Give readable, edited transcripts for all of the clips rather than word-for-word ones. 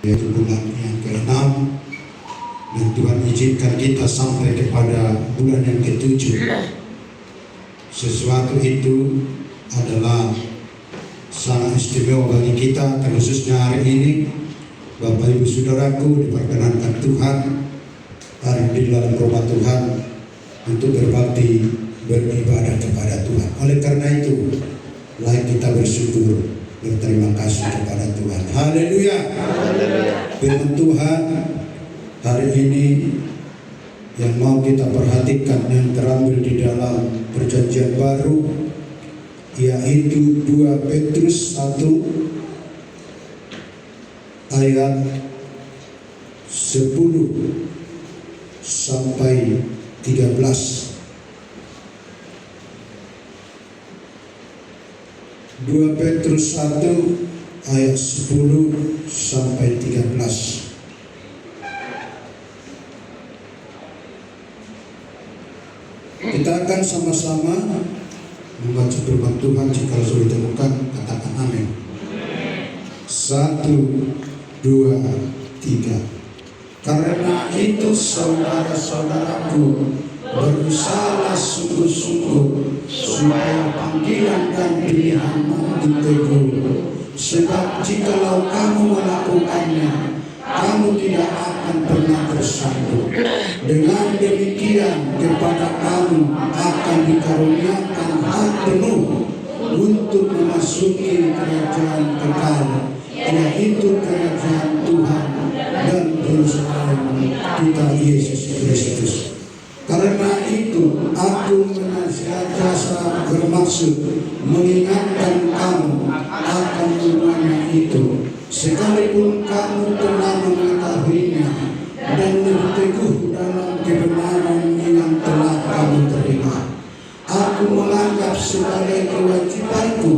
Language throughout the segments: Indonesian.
yaitu bulan yang ke-6, dan Tuhan izinkan kita sampai kepada bulan yang ke-7. Sesuatu itu adalah sangat istimewa bagi kita, khususnya hari ini. Bapak Ibu Saudaraku, diperkenankan Tuhan hari di dalam rumah Tuhan untuk berbakti, beribadah kepada Tuhan. Oleh karena itu, mari kita bersyukur, berterima kasih kepada Tuhan. Haleluya. Firman Tuhan hari ini yang mau kita perhatikan yang terambil di dalam Perjanjian Baru, yaitu 2 Petrus 1 ayat 10 sampai 13. 2 Petrus 1 ayat 10 sampai 13. Kita akan sama-sama membaca firman Tuhan. Jika sudah ditemukan, katakan amin. 1, 2, 3. Karena itu saudara-saudaraku, berusahalah sungguh-sungguh supaya panggilan dan pilihanmu diteguh. Sebab jikalau kamu melakukannya, kamu tidak akan pernah bersandung. Dengan demikian kepada kamu akan dikaruniakan hak penuh untuk memasuki kerajaan kekal, yaitu kerajaan Tuhan dan Juru Selamat kita Yesus Kristus. Karena itu aku senantiasa bermaksud mengingatkan kamu akan semuanya itu, sekalipun kamu telah mengetahuinya dan berteguh dalam kebenaran yang telah kamu terima. Aku menganggap sebagai kewajibanku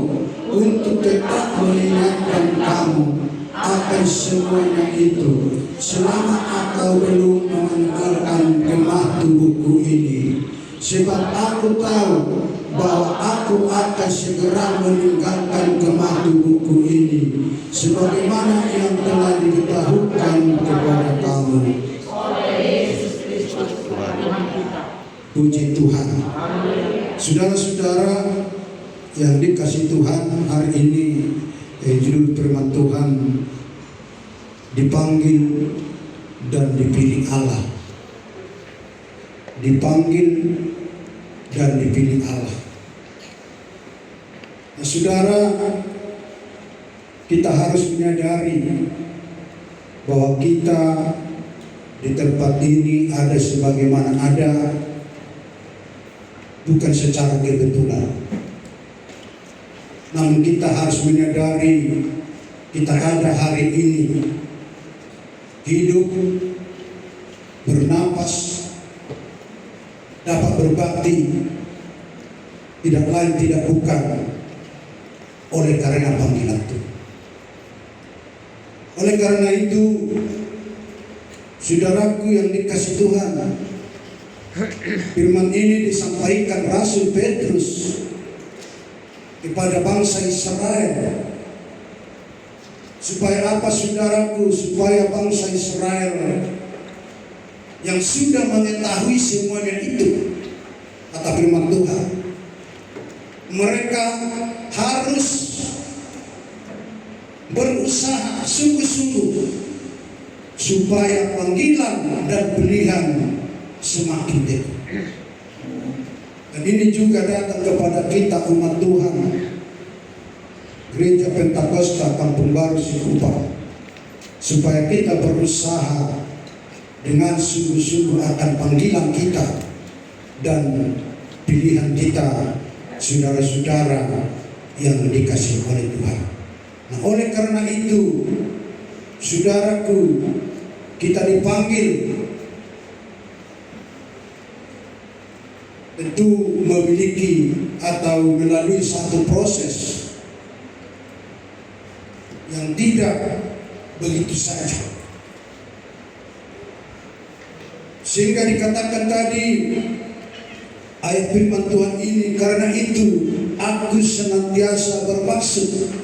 untuk tetap mengingatkan kamu akan semuanya itu selama aku belum meninggalkan kemah tubuhku ini. Sebab aku tahu bahwa aku akan segera meninggalkan kemah tubuhku ini, sebagaimana yang telah diketahukan kepada kamu. Puji Tuhan. Saudara-saudara yang dikasih Tuhan, hari ini judul firman Tuhan dipanggil dan dipilih Allah. Dipanggil dan dipilih Allah. Nah, saudara, kita harus menyadari bahwa kita di tempat ini ada sebagaimana ada, bukan secara kebetulan. Namun kita harus menyadari kita ada hari ini, hidup, bernapas, dapat berbakti, tidak lain tidak bukan oleh karena panggilan Tuhan. Oleh karena itu, saudaraku yang dikasih Tuhan, firman ini disampaikan Rasul Petrus kepada bangsa Israel. Supaya apa, saudaraku? Supaya bangsa Israel yang sudah mengetahui semuanya itu, kata firman Tuhan, mereka harus berusaha sungguh-sungguh supaya panggilan dan pilihan semakin dekat. Dan ini juga datang kepada kita umat Tuhan, Gereja Pentakosta Kampung Baru Cikupa, supaya kita berusaha dengan sungguh-sungguh akan panggilan kita dan pilihan kita, saudara-saudara yang dikasihi oleh Tuhan. Nah, oleh karena itu, saudaraku, kita dipanggil tentu memiliki atau melalui satu proses yang tidak begitu saja. Sehingga dikatakan tadi ayat firman Tuhan ini, karena itu aku senantiasa bermaksud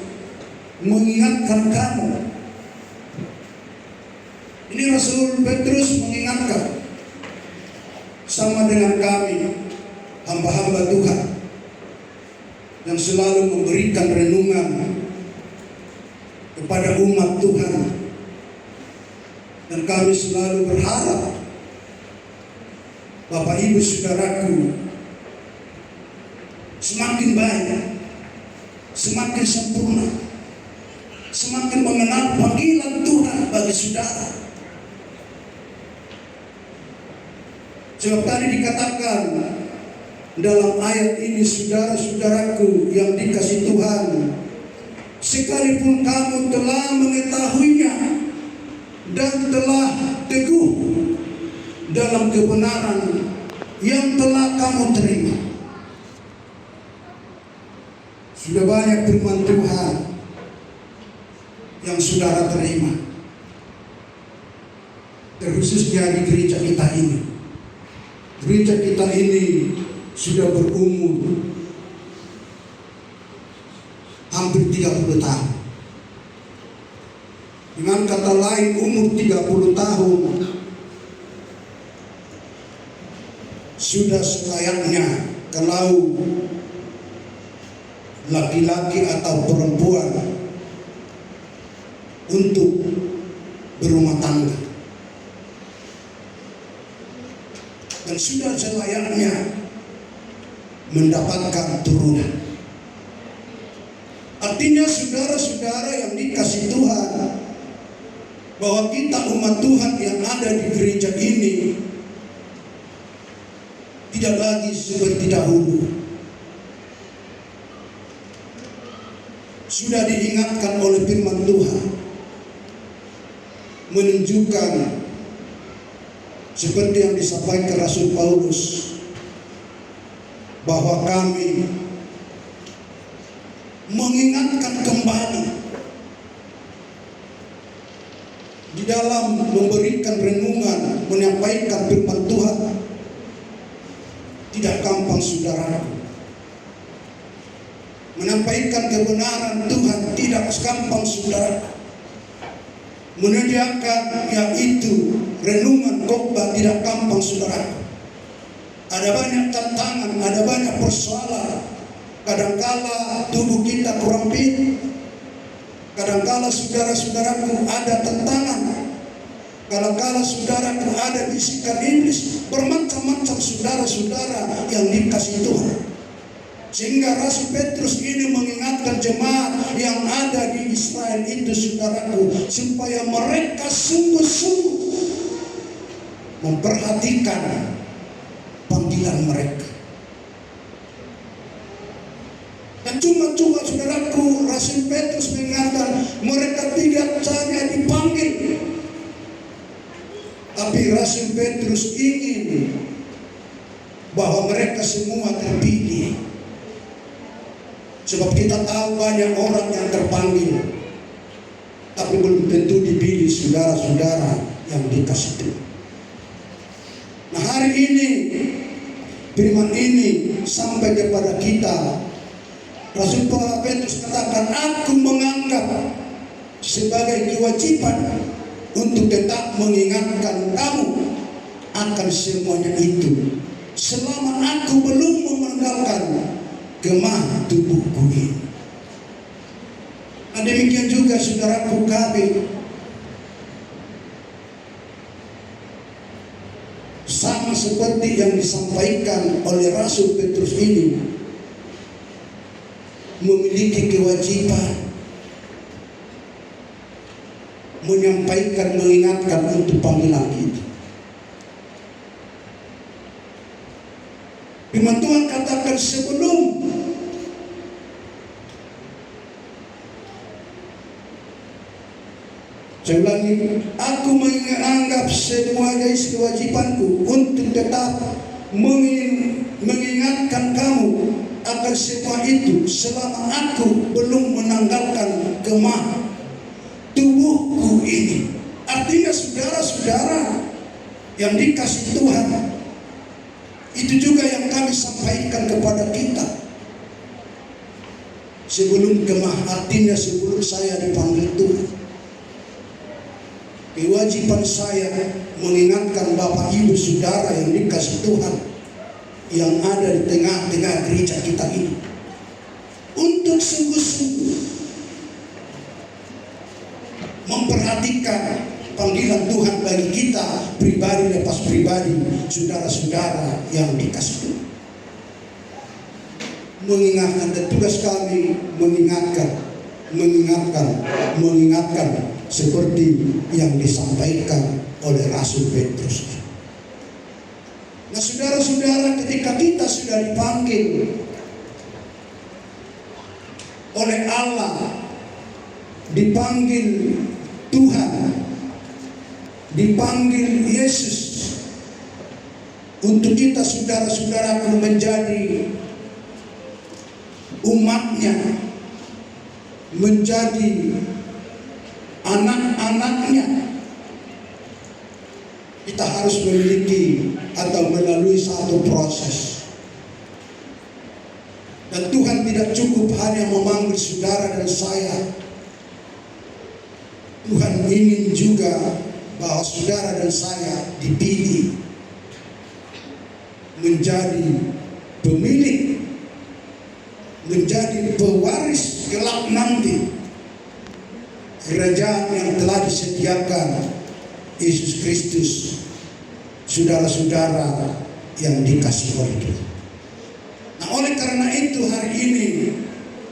mengingatkan kamu Ini Rasul Petrus mengingatkan sama dengan kami, hamba-hamba Tuhan yang selalu memberikan renungan kepada umat Tuhan, dan kami selalu berharap Bapak Ibu Saudaraku semakin baik, semakin sempurna, semakin mengenal panggilan Tuhan bagi saudara. Sebab tadi dikatakan dalam ayat ini, saudara-saudaraku yang dikasihi Tuhan, sekalipun kamu telah mengetahuinya dan telah teguh dalam kebenaran yang telah kamu terima. Sudah banyak firman Tuhan yang saudara terima, terkhususnya di gereja kita ini. Gereja kita ini sudah berumur hampir 30 tahun. Dengan kata lain, umur 30 tahun sudah selayaknya kalau laki-laki atau perempuan untuk berumah tangga. Dan sudah selayaknya mendapatkan turunan. Artinya saudara-saudara yang dikasihi Tuhan, bahwa kita umat Tuhan yang ada di gereja ini tidak lagi seperti dahulu. Sudah diingatkan oleh firman Tuhan, menunjukkan seperti yang disampaikan Rasul Paulus, bahwa kami mengingatkan kembali di dalam memberikan renungan, menyampaikan firman Tuhan. Tidak gampang saudaraku. Menyampaikan kebenaran Tuhan tidak gampang saudara. Menyediakan yaitu renungan khotbah tidak gampang saudara. Ada banyak tantangan, ada banyak persoalan. Kadangkala tubuh kita kurang fit, kadangkala saudara-saudaraku ada tantangan, kadangkala saudaraku ada bisikan iblis, bermacam-macam saudara-saudara yang dikasihi Tuhan. Sehingga Rasul Petrus ini mengingatkan jemaat yang ada di Israel itu saudaraku, supaya mereka sungguh-sungguh memperhatikan panggilan mereka. Dan cuma-cuma saudaraku, Rasul Petrus mengingatkan mereka tidak hanya dipanggil, tapi Rasul Petrus ingin bahwa mereka semua terpilih. Sebab kita tahu banyak orang yang terpanggil, tapi belum tentu dipilih saudara-saudara yang dikasihi Tuhan. Nah, hari ini firman ini sampai kepada kita. Rasul Petrus katakan, aku menganggap sebagai kewajiban untuk tetap mengingatkan kamu akan semuanya itu, selama aku belum menanggalkan kemah tubuhku ini. Nah, demikian juga saudaraku kami, sama seperti yang disampaikan oleh Rasul Petrus ini, memiliki kewajiban menyampaikan, mengingatkan untuk panggilan itu. Firman Tuhan katakan sebelum saya ulangi, aku menganggap sebagai kewajibanku untuk tetap mengingatkan kamu akan semua itu, selama aku belum menanggalkan kemah tubuhku ini. Artinya saudara-saudara yang dikasihi Tuhan, itu juga yang kami sampaikan kepada kita. Sebelum kemah, artinya sebelum saya dipanggil Tuhan. kewajiban saya mengingatkan Bapak Ibu Saudara yang dikasih Tuhan yang ada di tengah-tengah gereja kita ini untuk sungguh-sungguh memperhatikan panggilan Tuhan bagi kita pribadi lepas pribadi, saudara-saudara yang dikasih Tuhan. Mengingatkan, dan tugas kami mengingatkan seperti yang disampaikan oleh Rasul Petrus. Nah saudara-saudara, ketika kita sudah dipanggil oleh Allah, dipanggil Tuhan, dipanggil Yesus untuk kita saudara-saudara menjadi umatnya, menjadi anak-anaknya, kita harus memiliki atau melalui satu proses. Dan Tuhan tidak cukup hanya memanggil saudara dan saya. Tuhan ingin juga bahwa saudara dan saya dipilih menjadi pemilik, menjadi pewaris kelak nanti kerajaan yang telah disediakan Yesus Kristus, saudara-saudara yang dikasihi oleh Tuhan. Nah, oleh karena itu hari ini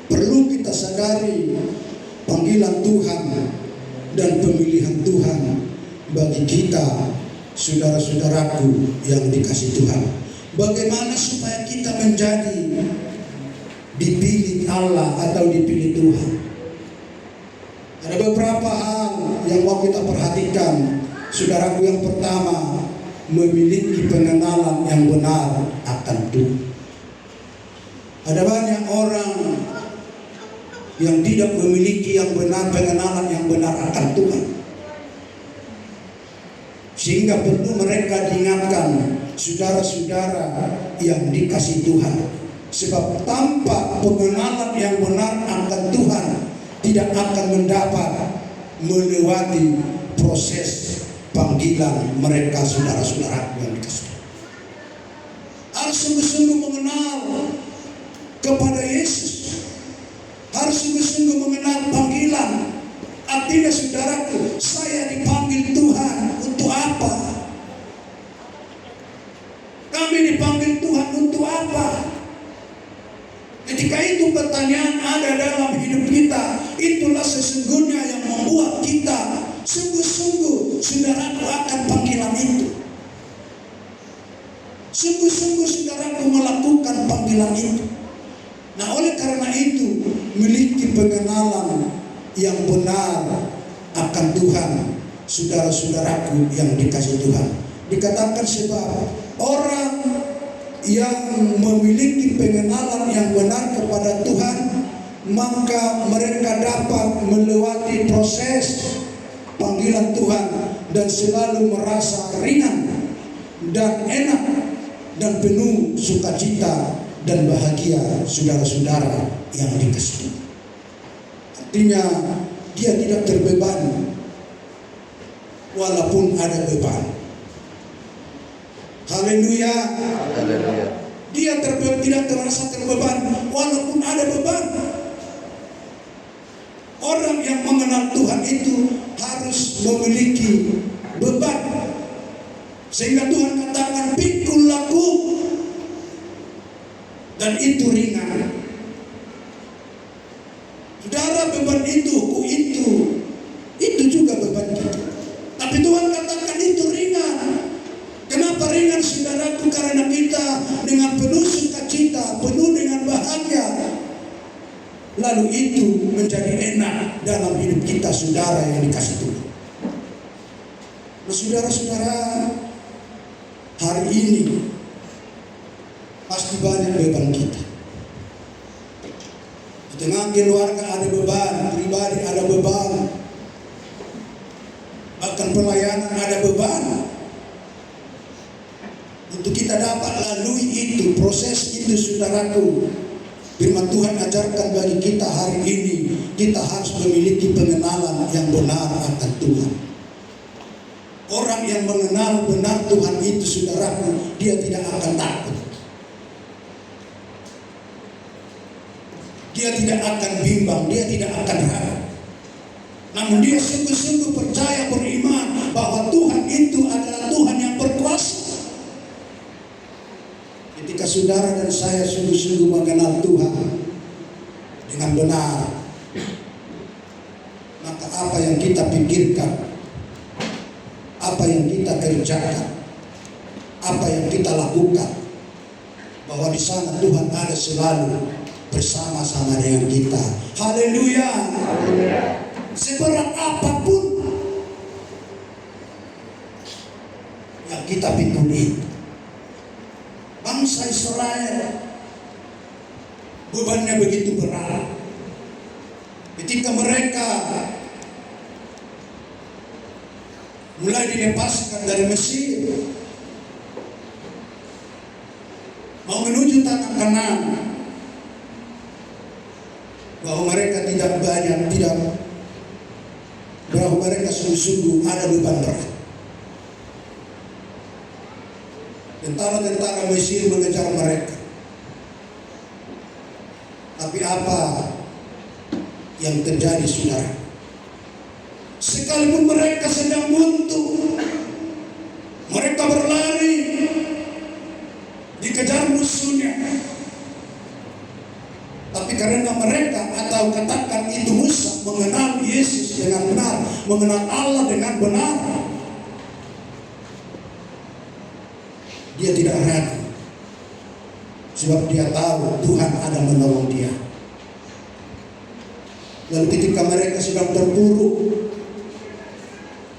perlu kita sadari panggilan Tuhan dan pemilihan Tuhan bagi kita, saudara-saudaraku yang dikasihi Tuhan. Bagaimana supaya kita menjadi dipilih Allah atau dipilih Tuhan? Ada beberapa hal yang mau kita perhatikan, saudaraku. Yang pertama, memiliki pengenalan yang benar akan Tuhan. Ada banyak orang yang tidak memiliki yang benar, pengenalan yang benar akan Tuhan, sehingga perlu mereka diingatkan, saudara-saudara yang dikasihi Tuhan. Sebab tanpa pengenalan yang benar akan Tuhan, tidak akan mendapat melewati proses panggilan mereka, saudara-saudara yang dikasihi. Harus sungguh-sungguh mengenal kepada Yesus, harus sungguh-sungguh mengenal panggilan. Artinya saudaraku, saya dipanggil Tuhan untuk apa? Kami dipanggil Tuhan untuk apa? Ketika itu pertanyaan ada dalam hidup kita, itulah sesungguhnya yang membuat kita sungguh-sungguh, saudaraku, akan panggilan itu. Sungguh-sungguh saudaraku melakukan panggilan itu. Nah, oleh karena itu, miliki pengenalan yang benar akan Tuhan, saudara-saudaraku yang dikasihi Tuhan. Dikatakan sebab orang yang memiliki pengenalan yang benar kepada Tuhan, maka mereka dapat melewati proses panggilan Tuhan dan selalu merasa ringan dan enak dan penuh sukacita dan bahagia, saudara-saudara yang dikasihi. Artinya dia tidak terbebani walaupun ada beban. Haleluya. Dia tidak merasa terbeban walaupun ada beban. Orang yang mengenal Tuhan itu harus memiliki beban, sehingga Tuhan katakan pikul laku, dan itu ringan. Saudara, beban itu juga beban kita. Tapi Tuhan katakan itu ringan. Kenapa ringan, saudaraku? Karena kita dengan penuh sukacita, penuh dengan bahagia, lalu itu menjadi enak dalam hidup kita, saudara yang dikasihi Tuhan. Nah, saudara-saudara, hari ini pasti banyak beban kita. Di tengah keluarga ada beban, pribadi ada beban, bahkan pelayanan ada beban. Untuk kita dapat lalui itu, proses itu, saudaraku, firman Tuhan ajarkan bagi kita hari ini, kita harus memiliki pengenalan yang benar akan Tuhan. Orang yang mengenal benar Tuhan itu, saudaraku, dia tidak akan takut. Dia tidak akan bimbang, dia tidak akan ragu. Namun dia sungguh-sungguh percaya, beriman bahwa Tuhan itu adalah Tuhan yang berkuasa. Ketika saudara dan saya sungguh-sungguh mengenal Tuhan dengan benar, maka apa yang kita pikirkan, apa yang kita kerjakan, apa yang kita lakukan, bahwa di sana Tuhan ada selalu bersama-sama dengan kita. Haleluya. Seberat apapun yang kita pikuli, bangsa Israel bebannya begitu berat. Ketika mereka mulai dilepaskan dari Mesir, mau menuju tanah Kanaan, bahwa mereka bahwa mereka sungguh-sungguh ada beban berat. Tentara-tentara Mesir mengejar mereka. Tapi apa yang terjadi, saudara? Sekalipun mereka sedang buntu, mereka berlari dikejar musuhnya. Tapi karena mereka, atau katakan itu Musa, mengenal Yesus dengan benar, mengenal Allah dengan benar, dia tidak ragu. Sebab dia tahu Tuhan ada menolong dia. Lalu ketika mereka sedang terpuruk,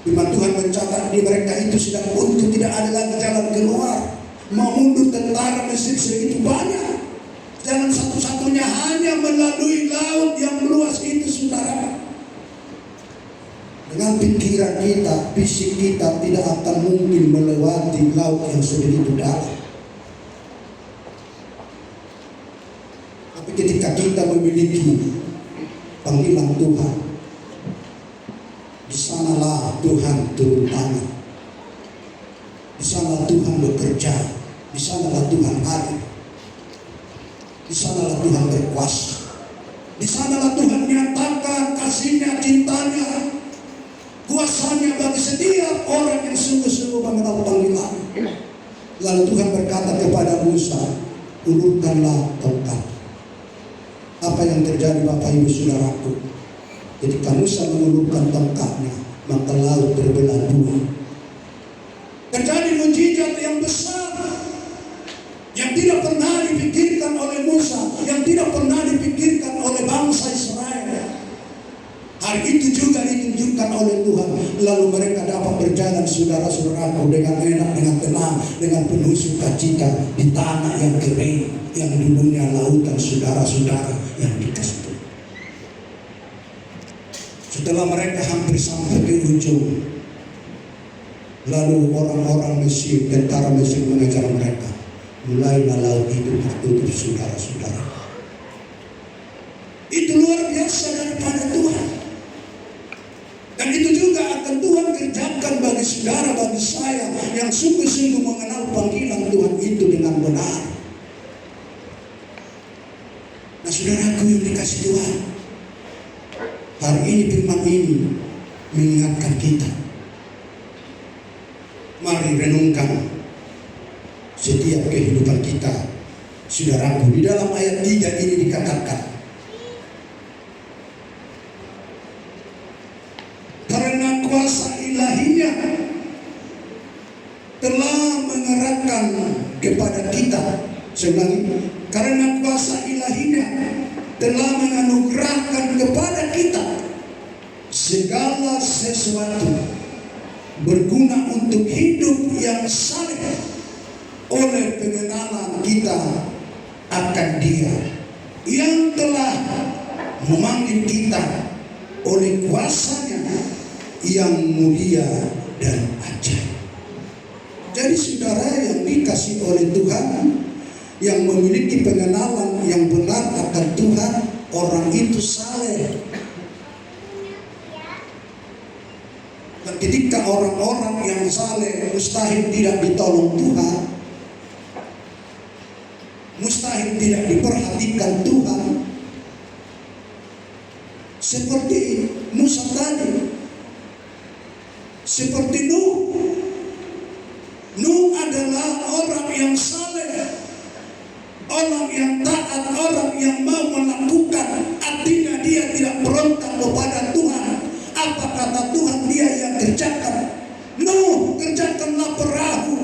firman Tuhan mencatat di mereka itu sedang buntu, tidak ada lagi jalan keluar. Mau mundur tentara Mesir segitu banyak. Jalan satu-satunya hanya melalui laut yang luas itu, saudara. Dengan pikiran kita, fisik kita tidak akan mungkin melewati laut yang sebegitu dalam. Tapi ketika kita memiliki panggilan Tuhan, di sanalah Tuhan turun tangan, di sanalah Tuhan bekerja, di sanalah Tuhan hadir. Di sanalah Tuhan berkuasa. Di sanalah Tuhan nyatakan kasih-Nya, cintanya, kuasanya bagi setiap orang yang sungguh-sungguh mengenal panggilan. Lalu Tuhan berkata kepada Musa, ulurkanlah tongkat. Apa yang terjadi, Bapak Ibu Saudaraku? Ketika Musa mengulurkan tongkatnya, maka laut berbelah dua. Terjadi mujizat yang besar yang tidak pernah dipikirkan oleh Musa, yang tidak pernah dipikirkan oleh bangsa Israel. Hari itu juga ditunjukkan oleh Tuhan. Lalu mereka dapat berjalan, saudara-saudaraku, dengan enak, dengan tenang, dengan penuh sukacita di tanah yang kering, yang dulunya lautan, saudara-saudara, yang dikasih. Setelah mereka hampir sampai ke ujung, lalu orang-orang Mesir, tentara Mesir mengejar mereka. Mulailah laut itu tertutup, saudara-saudara. Itu luar biasa daripada Tuhan. Dan itu juga akan Tuhan kerjakan bagi saudara, bagi saya yang sungguh-sungguh mengenal panggilan Tuhan itu dengan benar. Nah, saudaraku yang dikasih Tuhan, hari ini firman ini mengingatkan kita. Mari renungkan setiap kehidupan kita, saudaraku. Di dalam ayat 3 ini dikatakan, karena kuasa ilahinya telah mengerahkan kepada kita. Saya ulangi, karena kuasa ilahinya telah menganugerahkan kepada kita segala sesuatu berguna untuk hidup yang saleh, oleh pengenalan kita akan Dia yang telah memanggil kita oleh kuasa-Nya yang mulia dan ajaib. Jadi saudara yang dikasih oleh Tuhan, yang memiliki pengenalan yang benar akan Tuhan, orang itu saleh. Dan ketika orang-orang yang saleh mustahil tidak ditolong Tuhan, mustahil tidak diperhatikan Tuhan. Seperti Musa tadi, seperti Nuh. Nuh adalah orang yang saleh, orang yang taat, orang yang mau melakukan. Artinya dia tidak berontak kepada Tuhan. Apa kata Tuhan dia yang kerjakan? Nuh, kerjakanlah perahu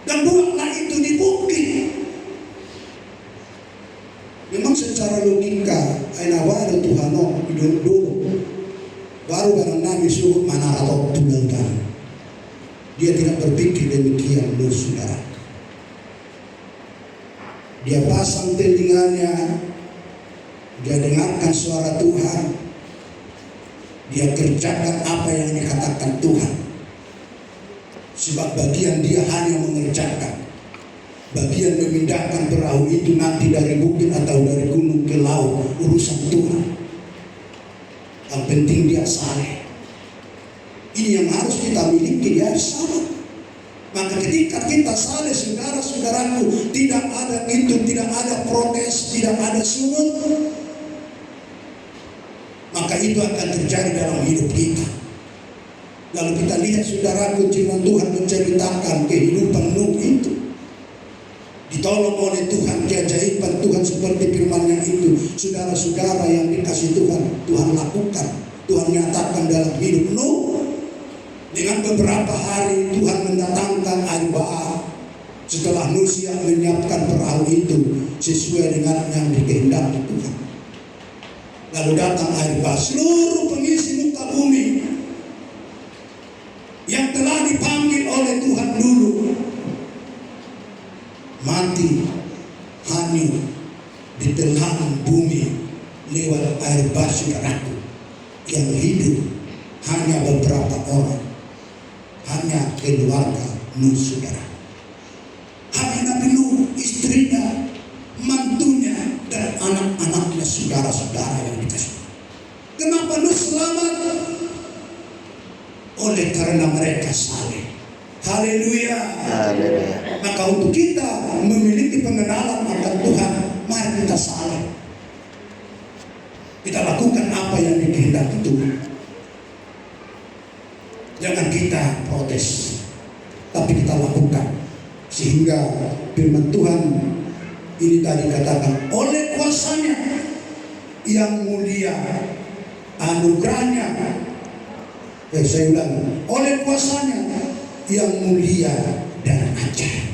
dan buatlah itu di bukit. Memang secara logika, aina waru Tuhan hidup dulu, baru barang Nabi suruh mana atau tulangkan. Dia tidak berpikir demikian, saudara. Dia pasang telinganya, dia dengarkan suara Tuhan, dia kerjakan apa yang dikatakan Tuhan. Sebab bagian dia hanya mengerjakan, bagian memindahkan perahu itu nanti dari bukit atau dari gunung ke laut, urusan Tuhan. Yang penting dia saleh. Ini yang harus kita miliki, dia sama. Maka ketika kita saleh, saudara-saudaraku, tidak ada itu, tidak ada protes, tidak ada sumut, maka itu akan terjadi dalam hidup kita. Lalu kita lihat, saudaraku, firman Tuhan menceritakan kehidupan Nuh itu. Ditolong oleh Tuhan, keajaiban Tuhan seperti firman-Nya itu. Saudara-saudara yang dikasih Tuhan, Tuhan lakukan, Tuhan nyatakan dalam hidup Nuh. Dengan beberapa hari Tuhan mendatangkan air bah. Setelah Nuh siap menyiapkan perahu itu sesuai dengan yang dikehendaki Tuhan. Lalu datang air bah. Seluruh pengisi muka bumi yang telah dipanggil oleh Tuhan dulu mati, hanyut di tengah bumi lewat air bah, saudaraku. Yang hidup hanya beberapa orang, hanya keluarga Nuh, saudara. Hanya Nabi Nuh, istrinya, mantunya, dan anak-anaknya, saudara-saudara yang dikasih. Kenapa Nuh selamat? Oleh karena mereka saleh. Haleluya. Maka untuk kita memiliki pengenalan akan Tuhan, mari kita saleh. Kita lakukan apa yang dikehendaki Tuhan. Jangan kita protes, tapi kita lakukan. Sehingga firman Tuhan ini tadi katakan, oleh kuasanya yang mulia, anugerahnya, saya ulang, oleh kuasanya yang mulia dan ajaib.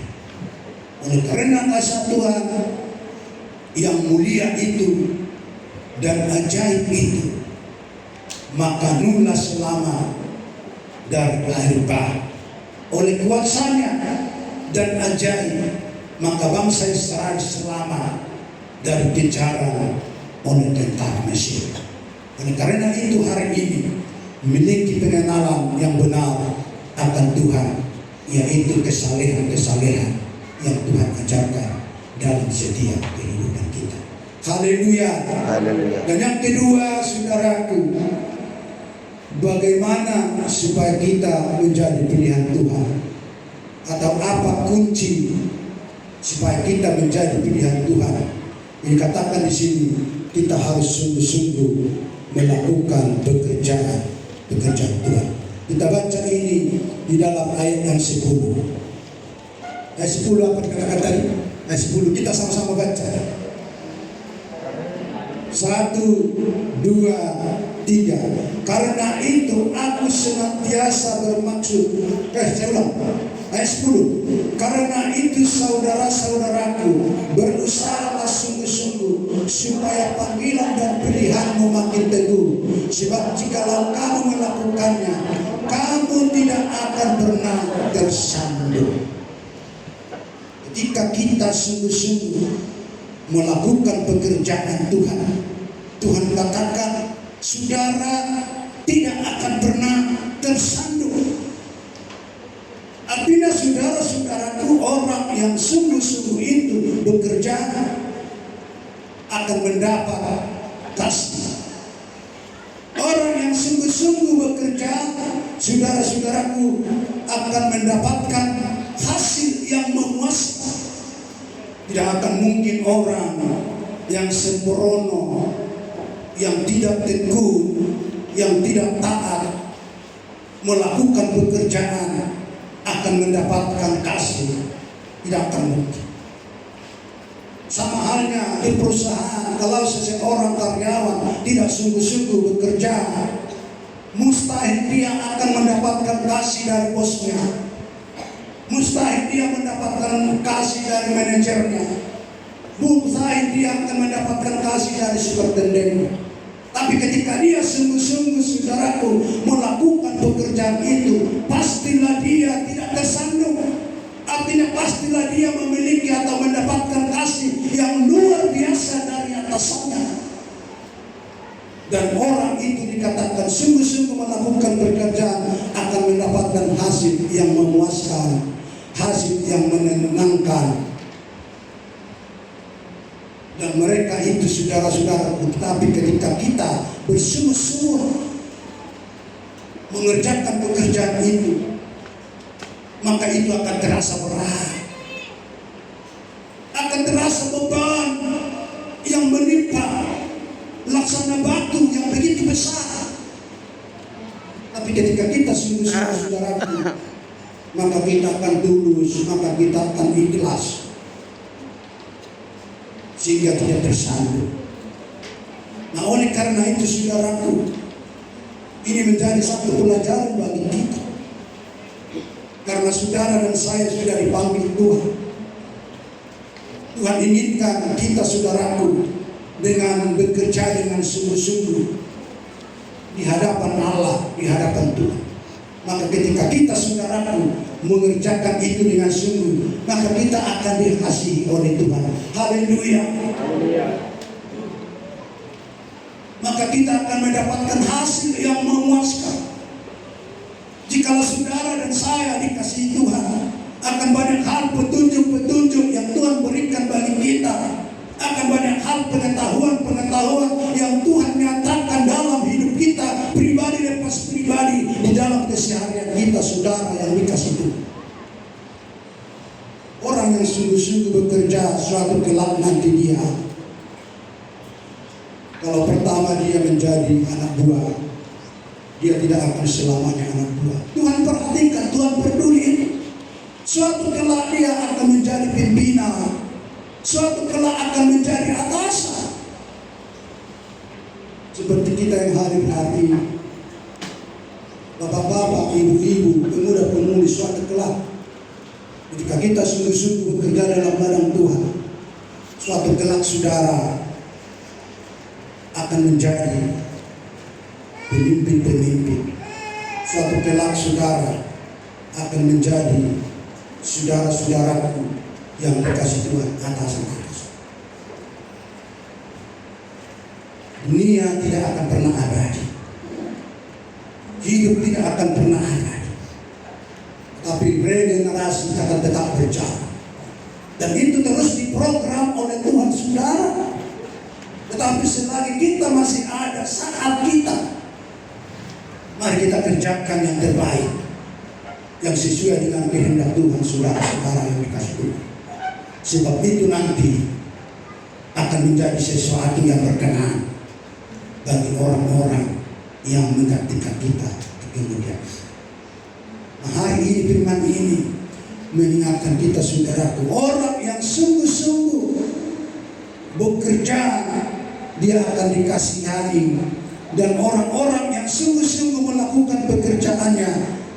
Oleh karena kasih Tuhan yang mulia itu dan ajaib itu, maka Nuhlah selamat dari air bah. Oleh kuasanya dan ajaib, maka bangsa Israel selamat dari kejaran oleh tentara Mesir. Oleh karena itu hari ini memiliki pengenalan yang benar akan Tuhan, yaitu kesalehan-kesalehan yang Tuhan ajarkan dalam setiap kehidupan kita. Haleluya. Dan yang kedua, saudaraku, bagaimana supaya kita menjadi pilihan Tuhan? Atau apa kunci supaya kita menjadi pilihan Tuhan? Dikatakan di sini, kita harus sungguh-sungguh melakukan pekerjaan Tuhan. Kita baca ini di dalam ayat yang 10. Ayat 10 apa dikatakan tadi? Ayat 10 kita sama-sama baca. 1, 2, 3. Karena itu aku senantiasa bermaksud. Saya ulang. Ayat 10. Karena itu saudara-saudaraku, berusahalah sungguh-sungguh supaya panggilan dan pilihanmu makin teguh. Sebab jikalau kamu melakukannya, kamu tidak akan pernah tersandung. Ketika kita sungguh-sungguh melakukan pekerjaan Tuhan, Tuhan katakan, saudara tidak akan pernah tersandung. Artinya saudara-saudaraku, orang yang sungguh-sungguh itu bekerja akan mendapat kasih. Orang yang sungguh-sungguh bekerja saudara-saudaraku akan mendapatkan hasil yang memuaskan. Tidak akan mungkin orang yang sembrono, yang tidak tekun, yang tidak taat melakukan pekerjaan akan mendapatkan kasih. Tidak akan mungkin. Sama halnya di perusahaan, kalau seseorang karyawan tidak sungguh-sungguh bekerja, mustahil dia akan mendapatkan kasih dari bosnya. Mustahil dia mendapatkan kasih dari manajernya. Mustahil dia akan mendapatkan kasih dari superintendentnya. Tapi ketika dia sungguh-sungguh, saudaraku, melakukan pekerjaan itu, pastilah dia tidak tersandung. Artinya pastilah dia memiliki atau mendapatkan kasih yang luar biasa dari atasannya. Dan orang itu dikatakan sungguh-sungguh melakukan pekerjaan akan mendapatkan hasil yang memuaskan, hasil yang menenangkan. Dan mereka itu saudara-saudara, tetapi ketika kita bersungguh-sungguh mengerjakan pekerjaan itu, maka itu akan terasa berat, akan terasa beban yang menimpa laksana batu yang begitu besar. Tapi ketika kita sungguh-sungguh, saudaraku, maka kita akan tulus, maka kita akan ikhlas, sehingga tidak tersandung. Nah, oleh karena itu, saudaraku, ini menjadi satu pelajaran bagi kita. Karena saudara dan saya sudah dipanggil Tuhan. Tuhan inginkan kita, saudaraku, dengan bekerja dengan sungguh-sungguh di hadapan Allah, di hadapan Tuhan. Maka ketika kita, saudaraku, mengerjakan itu dengan sungguh, maka kita akan dikasihi oleh Tuhan. Haleluya. Maka kita akan mendapatkan hasil yang memuaskan. Jikalau saudara dan saya dikasihi Tuhan, akan banyak hal petunjuk-petunjuk yang Tuhan berikan bagi kita. Akan banyak hal pengetahuan-pengetahuan yang Tuhan nyatakan dalam hidup kita, pribadi lepas pribadi, di dalam keseharian kita, saudara yang dikasihi Tuhan. Orang yang sungguh-sungguh bekerja, suatu kelak nanti dia, kalau pertama dia menjadi anak buah, dia tidak akan selamanya anak buah. Tuhan perhatikan, Tuhan peduli. Suatu kelak dia akan menjadi pimpinan, suatu kelak akan menjadi atasan. Seperti kita yang hadir hari ini, bapak-bapak, ibu-ibu, pemuda-pemudi, suatu kelak ketika kita sungguh-sungguh bekerja dalam ladang Tuhan, suatu kelak saudara akan menjadi pemimpin-pemimpin. Suatu kelak saudara akan menjadi saudara-saudaraku yang dikasih Tuhan, atasan-atasan. Dunia tidak akan pernah abadi, hidup tidak akan pernah abadi, tapi regenerasi akan tetap berjalan. Dan itu terus diprogram oleh Tuhan, saudara. Tetapi selagi kita masih ada, saat kita, mari kita kerjakan yang terbaik, yang sesuai dengan kehendak Tuhan, saudara-saudara yang dikasih Tuhan. Sebab itu nanti akan menjadi sesuatu yang berkenan bagi orang-orang yang menggantikan kita di kemudian. Nah, hari ini firman ini mengingatkan kita, saudaraku, orang yang sungguh-sungguh bekerja, dia akan dikasihani. Dan orang-orang yang sungguh-sungguh melakukan pekerjaannya,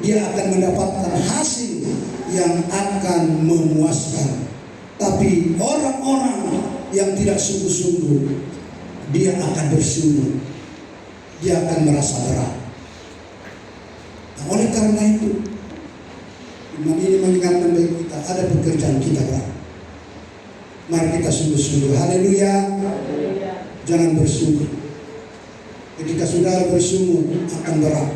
dia akan mendapatkan hasil yang akan memuaskan. Tapi orang-orang yang tidak sungguh-sungguh, dia akan bersungguh, dia akan merasa berat. Nah, oleh karena itu, firman ini mengingatkan bagi kita, ada pekerjaan kita berat. Mari kita sungguh-sungguh. Haleluya. Jangan bersungguh. Ketika saudara bersungguh akan berat.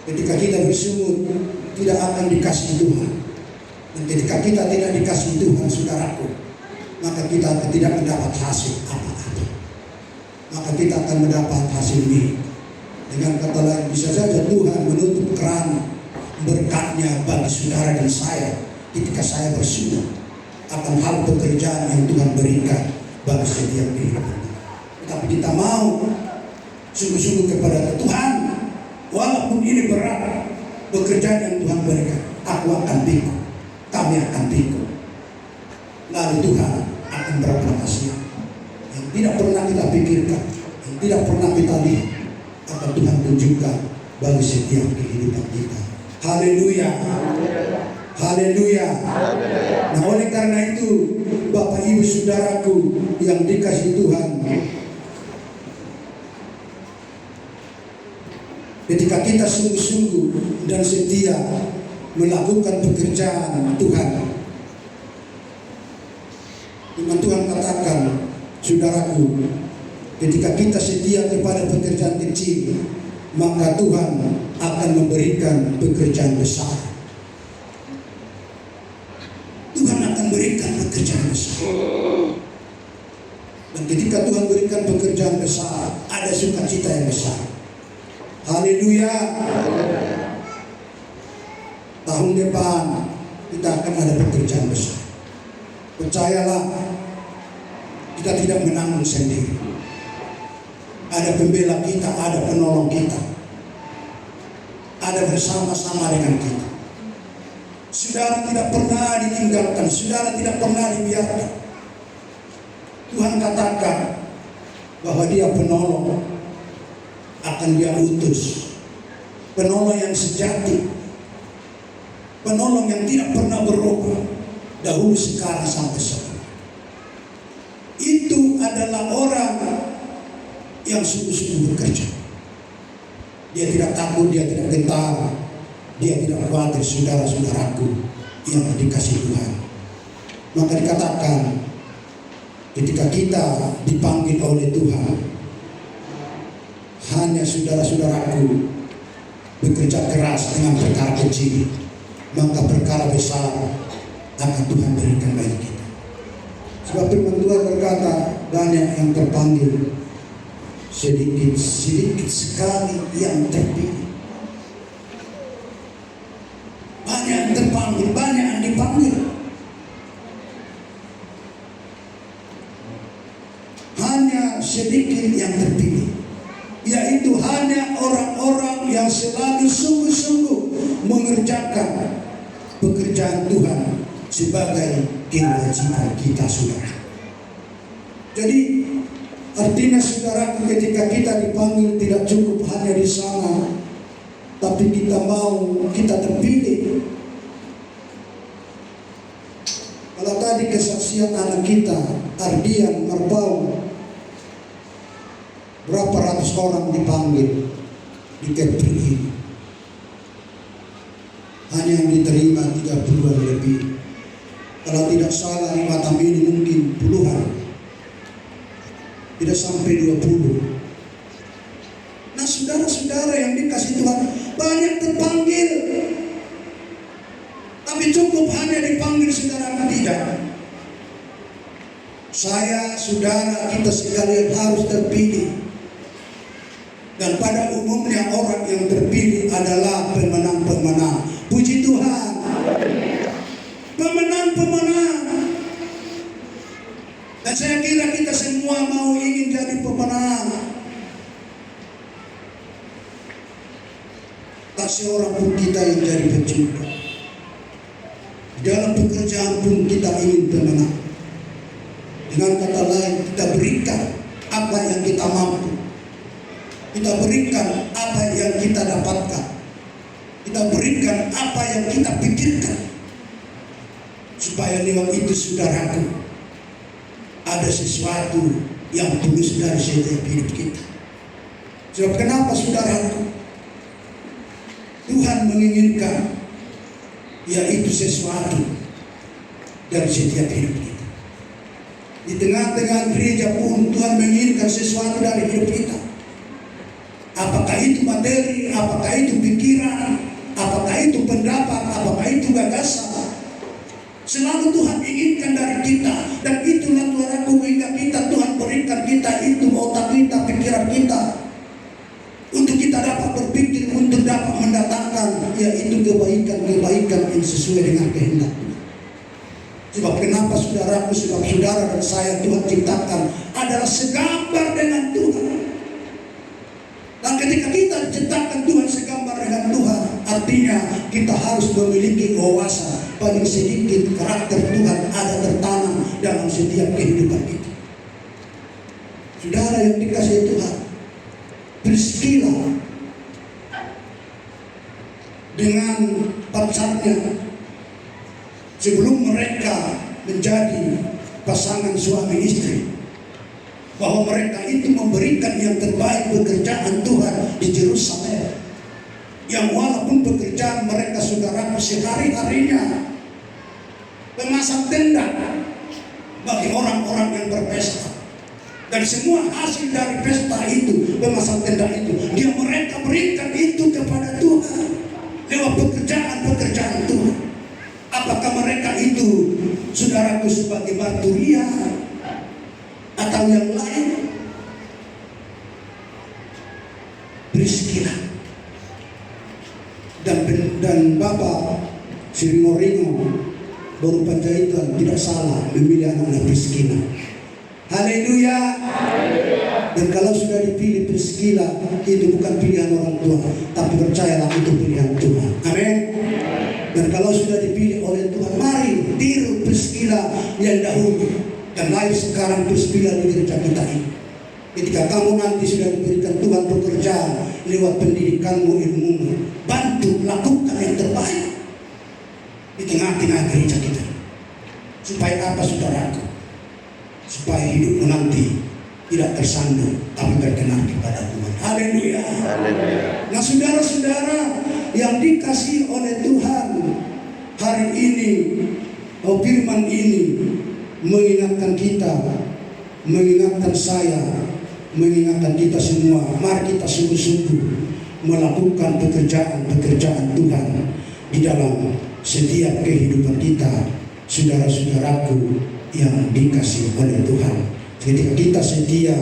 Ketika kita bersungguh tidak akan dikasih Tuhan. Dan ketika kita tidak dikasih Tuhan, saudaraku, maka kita tidak mendapat hasil apa-apa. Maka kita akan mendapat hasil ini. Dengan kata lain, bisa saja Tuhan menutup keran berkatnya bagi saudara dan saya ketika saya bersyukur akan hal pekerjaan yang Tuhan berikan bagi setiap kehidupan. Tetapi kita mau sungguh-sungguh kepada Tuhan, walaupun ini berat pekerjaan yang Tuhan berikan, aku akan pikul, kami akan pikul. Lalu Tuhan akan berapa siap yang tidak pernah kita pikirkan, yang tidak pernah kita lihat, akan Tuhan tunjukkan bagi setiap kehidupan kita. Haleluya, haleluya. Nah, oleh karena itu Bapak Ibu Saudaraku yang dikasihi Tuhan, ketika kita sungguh-sungguh dan setia melakukan pekerjaan Tuhan, Firman Tuhan katakan, saudaraku, ketika kita setia kepada pekerjaan kecil, maka Tuhan akan memberikan pekerjaan besar. Tuhan akan berikan pekerjaan besar. Dan ketika Tuhan berikan pekerjaan besar, ada sukacita yang besar. Haleluya. Tahun depan kita akan ada pekerjaan besar. Percayalah, kita tidak menanggung sendiri. Ada pembela kita, ada penolong kita, ada bersama-sama dengan kita. Saudara tidak pernah ditinggalkan, saudara tidak pernah dibiarkan. Tuhan katakan bahwa Dia penolong, akan Dia utus penolong yang sejati, penolong yang tidak pernah berubah dahulu, sekarang, sampai sekarang. Itu adalah orang yang sungguh-sungguh bekerja. Dia tidak takut, dia tidak gentar, dia tidak khawatir. Saudara-saudaraku yang dikasihi Tuhan, maka dikatakan ketika kita dipanggil oleh Tuhan, hanya saudara-saudaraku bekerja keras dengan perkara kecil, maka perkara besar akan Tuhan berikan bagi kita. Sebab firman Tuhan berkata, banyak yang terpanggil, sedikit sekali yang terpilih. Banyak yang terpanggil, banyak yang dipanggil, hanya sedikit yang terpilih, yaitu hanya orang-orang yang selalu sungguh-sungguh mengerjakan pekerjaan Tuhan sebagai kewajiban kita, saudara. Jadi artinya, saudara, ketika kita dipanggil tidak cukup hanya di sana, tapi kita terpilih. Kalau tadi kesaksian anak kita, Ardian Marbau, berapa ratus orang dipanggil di Kepri ini, hanya yang diterima 30-an lebih. Kalau tidak salah di Batam ini mungkin puluhan, tidak sampai 20. Nah, saudara-saudara yang dikasihi Tuhan, banyak terpanggil, tapi cukup hanya dipanggil, saudara, tidak. Saya, saudara, kita sekalian harus terpilih. Dan pada umumnya orang yang terpilih adalah pemenang-pemenang. Puji Tuhan, pemenang-pemenang. Dan saya kira kita semua mau ingin jadi pemenang. Tak seorang pun kita yang jadi pencuri. Dalam pekerjaan pun kita ingin pemenang. Dengan kata lain, kita berikan apa yang kita mampu. Kita berikan apa yang kita dapatkan. Kita berikan apa yang kita pikirkan. Supaya lewat itu, saudaraku, ada sesuatu yang tulus dari setiap hidup kita. Sebab kenapa, saudaraku? Tuhan menginginkan yaitu sesuatu dari setiap hidup kita. Di tengah-tengah gereja pun Tuhan menginginkan sesuatu dari hidup kita. Apakah itu materi, apakah itu pikiran, apakah itu pendapat, apakah itu gagasan, selalu Tuhan inginkan dari kita. Dan itulah Tuhan hingga Tuhan berikan kita itu otak kita, pikiran kita, untuk kita dapat berpikir, untuk dapat mendatangkan yaitu kebaikan-kebaikan yang sesuai dengan kehendak Tuhan. Sebab kenapa saudaraku, sebab saudara dan saya Tuhan ciptakan adalah segambar dengan Tuhan. Dan ketika kita diciptakan Tuhan segambar dengan Tuhan, artinya kita harus memiliki wawasan. Paling sedikit karakter Tuhan ada tertanam dalam setiap kehidupan kita. Saudara yang dikasihi Tuhan, Priscilla dengan pacarnya sebelum mereka menjadi pasangan suami istri, bahwa mereka itu memberikan yang terbaik pekerjaan Tuhan di Yerusalem, yang walaupun pekerjaan mereka saudaraku sehari-harinya memasang tenda bagi orang-orang yang berpesta, dan semua hasil dari pesta itu, memasang tenda itu, mereka berikan itu kepada Tuhan lewat pekerjaan-pekerjaan Tuhan. Apakah mereka itu saudaraku sebagai marturia atau yang lain? Priscilla dan Bapak Sri Moringo Baru Panjaitan tidak salah memilih anak-anak Priscilla. Haleluya. Dan kalau sudah dipilih Priscilla, itu bukan pilihan orang tua, tapi percayalah itu pilihan Tuhan. Amin. Dan kalau sudah dipilih oleh Tuhan, mari tiru Priscilla yang dahulu dan lahir sekarang Priscilla di gereja kita ini. Ketika kamu nanti sudah diberikan Tuhan pekerjaan lewat pendidikanmu, ilmumu, bantu lakukan yang terbaik di tengah-tengah gereja kita. Supaya apa saudaraku? Supaya hidupmu nanti tidak tersandung, tapi berkenan kepada Tuhan. Haleluya. Nah saudara-saudara yang dikasihi oleh Tuhan, hari ini firman ini mengingatkan kita, mengingatkan saya, mengingatkan kita semua. Mari kita sungguh-sungguh melakukan pekerjaan-pekerjaan Tuhan di dalam setiap kehidupan kita, saudara-saudaraku yang dikasihi oleh Tuhan. Ketika kita setia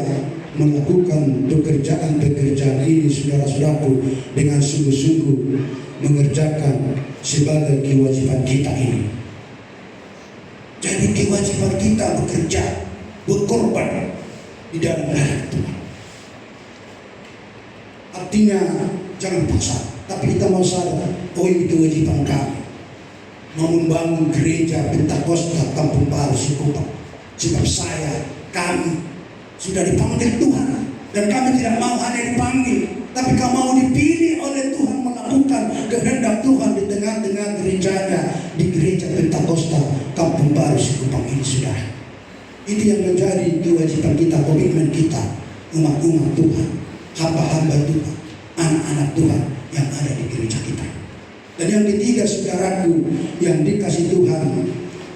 melakukan pekerjaan-pekerjaan ini, saudara-saudaraku, dengan sungguh-sungguh mengerjakan sebagai kewajiban kita ini. Jadi kewajiban kita bekerja, berkorban di dalam hadirat Tuhan. Artinya jangan paksa, tapi kita mau sadar, oh ini kewajiban kami, mau membangun gereja Pentakosta Kampung Baru Sikupang. Sebab kami sudah dipanggil Tuhan, dan kami tidak mau hanya dipanggil, tapi kami mau dipilih oleh Tuhan melakukan kehendak Tuhan di tengah-tengah gerejanya, di gereja Pentakosta Kampung Baru Sikupang ini, saudara. Itu yang menjadi kewajiban kita, komitmen kita, umat-umat Tuhan, hamba-hamba Tuhan, anak-anak Tuhan yang ada di gereja kita. Dan yang ketiga, saudaraku yang dikasih Tuhan,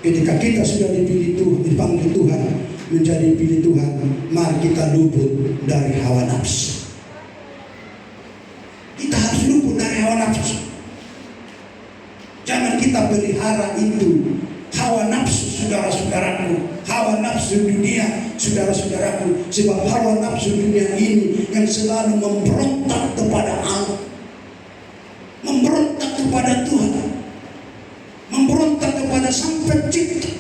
ketika kita sudah dipilih Tuhan, dipanggil Tuhan, menjadi pilih Tuhan, mari kita luput dari hawa nafsu. Kita harus luput dari hawa nafsu. Jangan kita pelihara itu hawa nafsu, saudara-saudaraku, hawa nafsu dunia, saudara-saudaraku. Sebab hawa nafsu dunia ini yang selalu memberontak kepada Allah, memberontak kepada Tuhan, memberontak kepada Sang Pencipta.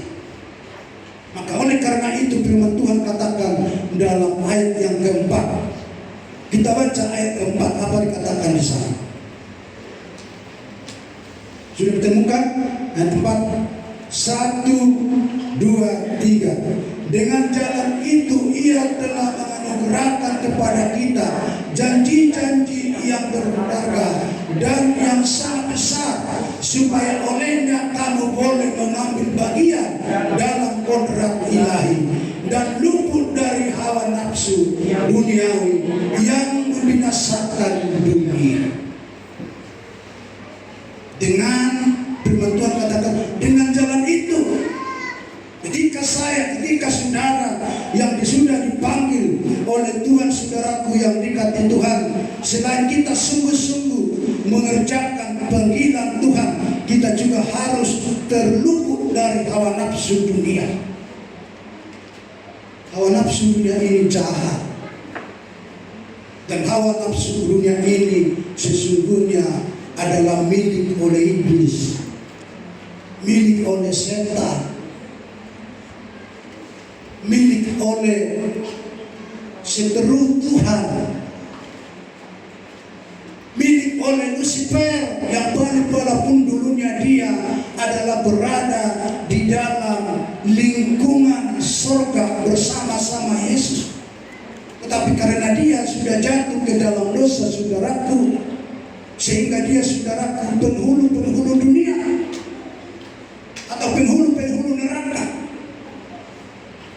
Maka oleh karena itu firman Tuhan katakan dalam ayat yang keempat. Kita baca ayat keempat, apa dikatakan di sana? Sudah ditemukan ayat 4? 1, 2, 3. Dengan jalan itu ia telah menganugerahkan kepada kita janji-janji yang berharga dan yang sangat besar, supaya olehnya kamu boleh mengambil bagian dalam kodrat ilahi dan luput dari hawa nafsu duniawi yang membinasakan dunia. Dengan firman Tuhan katakan, dengan jalan itu, ketika saudara yang sudah dipanggil oleh Tuhan, saudaraku yang dikasihi Tuhan, selain kita sungguh-sungguh mengerjakan panggilan Tuhan, kita juga harus terluput dari hawa nafsu dunia. Hawa nafsu dunia ini jahat, dan hawa nafsu dunia ini sesungguhnya adalah milik oleh iblis, milik oleh setan, milik oleh seteru Tuhan, milik oleh Lucifer yang walaupun dulunya dia adalah berada di dalam lingkungan surga bersama-sama Yesus. Tetapi karena dia sudah jatuh ke dalam dosa, saudaraku, sehingga dia, saudaraku, penghulu-penghulu dunia atau penghulu-penghulu neraka.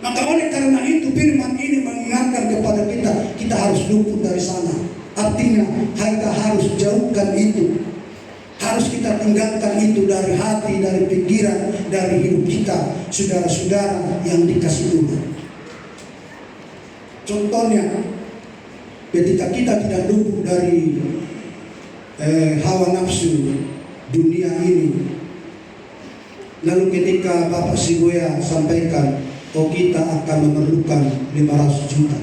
Maka oleh karena itu firman ini mengingatkan kepada kita, kita harus luput dari sana. Artinya kita harus jauhkan itu, harus kita tinggalkan itu dari hati, dari pikiran, dari hidup kita, saudara-saudara yang dikasih Tuhan. Contohnya, ketika kita tidak luput dari hawa nafsu dunia ini, lalu ketika Bapak Siboya sampaikan, oh kita akan memerlukan 500 juta.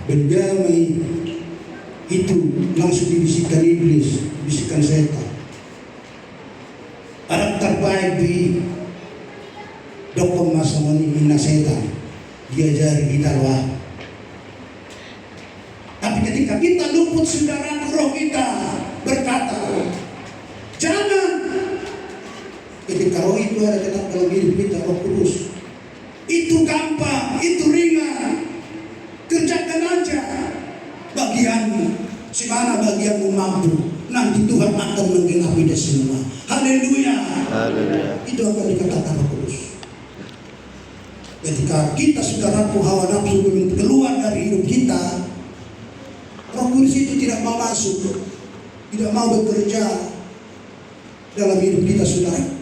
Berdamai itu langsung dibisikkan iblis, bisikan setan. Orang terbaik di dokon masa menimina setan, diajari kita loh. Tapi ketika kita luput, saudara, roh kita berkata, jangan. Ketika roh itu ada tetap dalam hidup kita, Roh Kudus, itu gampang, itu ringan, kerjakan aja bagianmu. Semana bagianmu mampu, nanti Tuhan akan menggenapi semua. Haleluya. Itu akan dikatakan Roh Kudus. Ketika kita, saudaraku, hawa nafsu belum keluar dari hidup kita, Roh Kudus itu tidak mau masuk, tidak mau bekerja dalam hidup kita, saudara.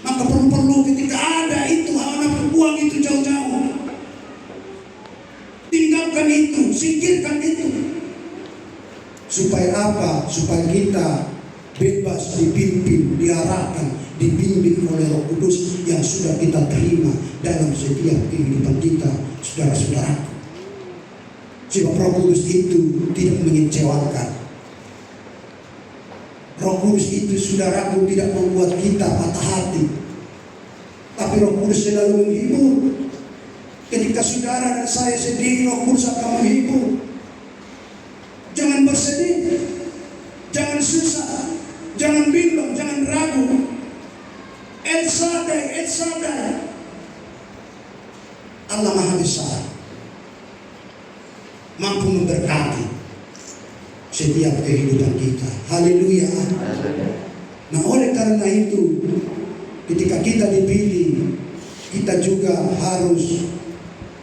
Maka perlu ketika ada itu hawa nafsu, buang itu jauh-jauh. Tinggalkan itu, singkirkan itu. Supaya apa? Supaya kita bebas dipimpin, diarahkan, dibimbing oleh Roh Kudus yang sudah kita terima dalam setiap kehidupan kita, saudara-saudara. Sebab Roh Kudus itu tidak mengecewakan. Roh Kudus itu, saudaraku, tidak membuat kita patah hati, tapi Roh Kudus selalu menghibur. Ketika saudara dan saya sedih, Roh Kudus akan menghibur. Jangan bersedih, jangan susah, jangan bimbang, jangan ragu. El Shaddai, Allah Maha Besar, mampu memberkati setiap kehidupan kita. Haleluya. Nah, oleh karena itu, ketika kita dipilih, kita juga harus